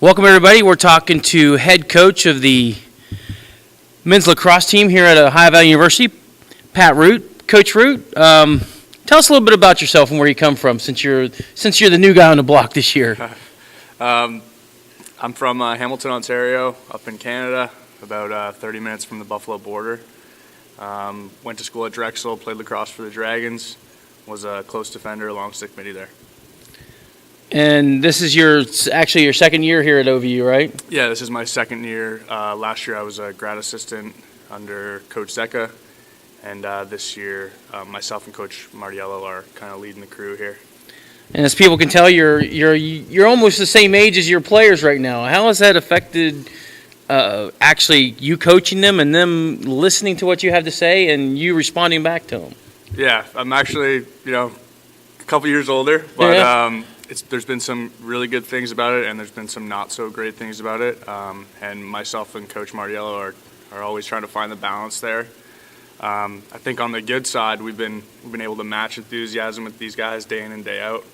Welcome, everybody. We're talking to head coach of the men's lacrosse team here at Ohio Valley University, Pat Root. Coach Root, tell us a little bit about yourself and where you come from, since you're the new guy on the block this year. I'm from Hamilton, Ontario, up in Canada, about 30 minutes from the Buffalo border. Went to school at Drexel, played lacrosse for the Dragons, was a close defender along stick midi there. And this is actually your second year here at OVU, right? Yeah, this is my second year. Last year I was a grad assistant under Coach Zecca, and this year myself and Coach Martiello are kind of leading the crew here. And as people can tell, you're almost the same age as your players right now. How has that affected actually you coaching them and them listening to what you have to say and you responding back to them? Yeah, I'm actually a couple years older, but yeah. There's been some really good things about it, and there's been some not so great things about it. And myself and Coach Martiello are always trying to find the balance there. I think on the good side, we've been able to match enthusiasm with these guys day in and day out.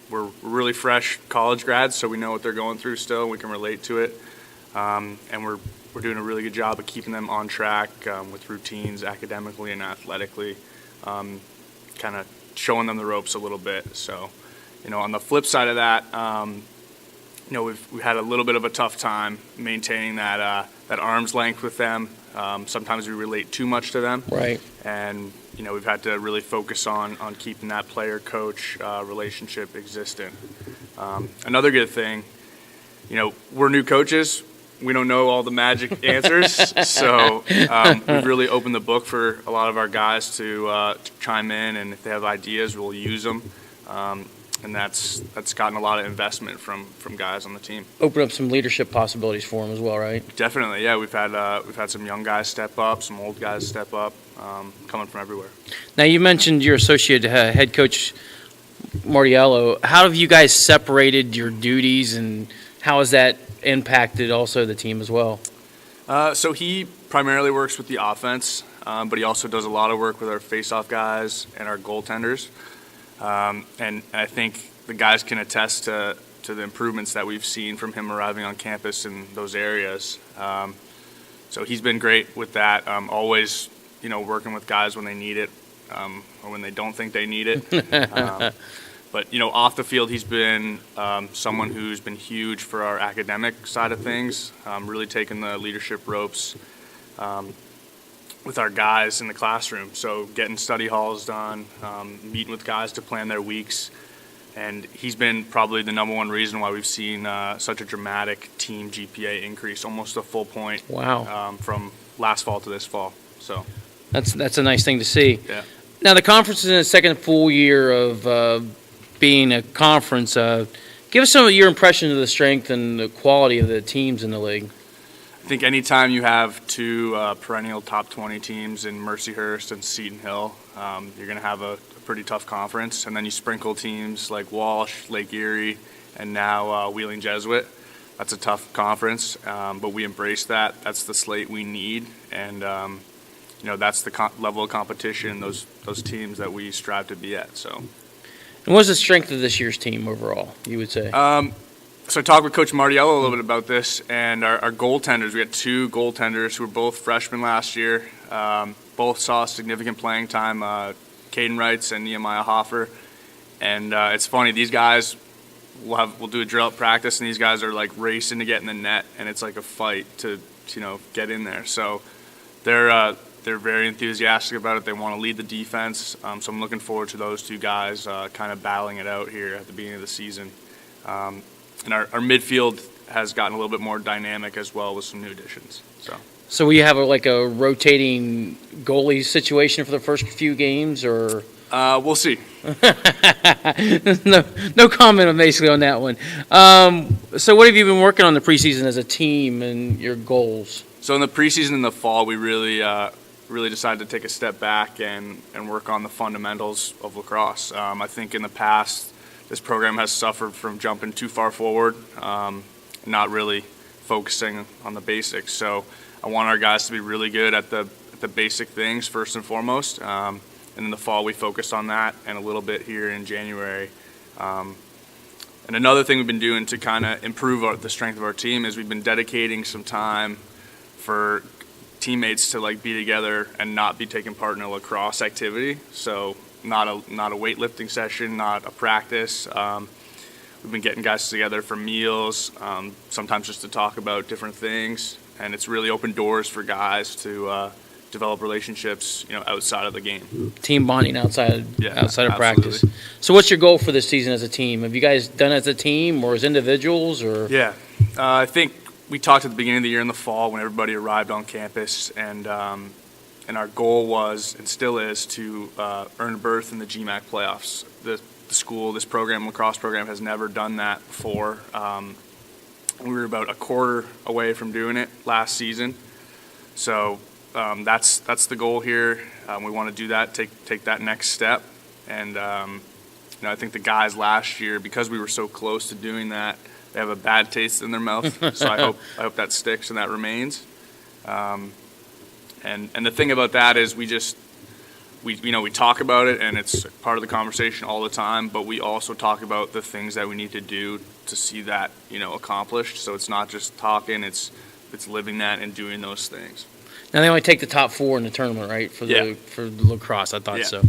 We're really fresh college grads, so we know what they're going through still, and we can relate to it. And we're doing a really good job of keeping them on track with routines academically and athletically, kind of showing them the ropes a little bit. So, on the flip side of that, we've had a little bit of a tough time maintaining that arm's length with them. Sometimes we relate too much to them. Right. And, we've had to really focus on keeping that player-coach relationship existent. Another good thing, we're new coaches. We don't know all the magic answers, so we've really opened the book for a lot of our guys to chime in, and if they have ideas, we'll use them. And that's gotten a lot of investment from guys on the team. Open up some leadership possibilities for them as well, right? Definitely, yeah. We've had some young guys step up, some old guys step up, coming from everywhere. Now, you mentioned your associate head coach, Martiello. How have you guys separated your duties, and how has that impacted also the team as well? So he primarily works with the offense, but he also does a lot of work with our face-off guys and our goaltenders. And I think the guys can attest to the improvements that we've seen from him arriving on campus in those areas. So he's been great with that, always, working with guys when they need it, or when they don't think they need it. But, off the field, he's been someone who's been huge for our academic side of things, really taking the leadership ropes with our guys in the classroom. So getting study halls done, meeting with guys to plan their weeks. And he's been probably the number one reason why we've seen such a dramatic team GPA increase, almost a full point. Wow. From last fall to this fall. So that's a nice thing to see. Yeah. Now, the conference is in its second full year of being a conference. Give us some of your impression of the strength and the quality of the teams in the league. I think anytime you have two perennial top 20 teams in Mercyhurst and Seton Hill, you're going to have a pretty tough conference. And then you sprinkle teams like Walsh, Lake Erie, and now Wheeling Jesuit. That's a tough conference, but we embrace that. That's the slate we need, and that's the level of competition, those teams that we strive to be at. So. And what's the strength of this year's team overall, you would say? So I talked with Coach Martiello a little bit about this, and our goaltenders. We had two goaltenders who were both freshmen last year. Both saw significant playing time, Caden Wrights and Nehemiah Hoffer. And it's funny, these guys, we'll do a drill at practice, and these guys are like racing to get in the net, and it's like a fight to get in there. So they're very enthusiastic about it. They want to lead the defense. So I'm looking forward to those two guys kind of battling it out here at the beginning of the season. And our midfield has gotten a little bit more dynamic as well with some new additions. So we have a rotating goalie situation for the first few games, or we'll see. no comment basically on that one. So what have you been working on the preseason as a team and your goals? So in the preseason in the fall, we really decided to take a step back and work on the fundamentals of lacrosse. I think in the past, this program has suffered from jumping too far forward, not really focusing on the basics. So I want our guys to be really good at the basic things first and foremost. And in the fall, we focused on that, and a little bit here in January. And another thing we've been doing to kind of improve the strength of our team is we've been dedicating some time for teammates to like be together and not be taking part in a lacrosse activity. So not a weightlifting session, not a practice. We've been getting guys together for meals, sometimes just to talk about different things, and it's really opened doors for guys to develop relationships, outside of the game. Team bonding outside of absolutely. practice. So what's your goal for this season as a team? Have you guys done it as a team or as individuals? Or Yeah, I think we talked at the beginning of the year in the fall when everybody arrived on campus, and our goal was and still is to earn a berth in the GMAC playoffs. The school, this program, lacrosse program, has never done that before. We were about a quarter away from doing it last season, so that's the goal here. We want to do that, take that next step, and I think the guys last year, because we were so close to doing that, they have a bad taste in their mouth. So I hope that sticks and that remains. And the thing about that is we talk about it and it's part of the conversation all the time, but we also talk about the things that we need to do to see that, accomplished. So it's not just talking, it's living that and doing those things. now they only take the top 4 in the tournament, right? For the lacrosse, I thought Yeah. so.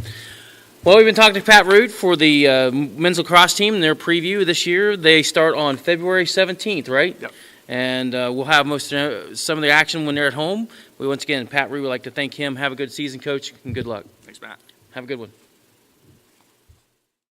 Well, we've been talking to Pat Root for the men's lacrosse team and their preview this year. They start on February 17th, right? Yep. And we'll have some of the action when they're at home. Once again, Pat Root would like to thank him. Have a good season, Coach, and good luck. Thanks, Matt. Have a good one.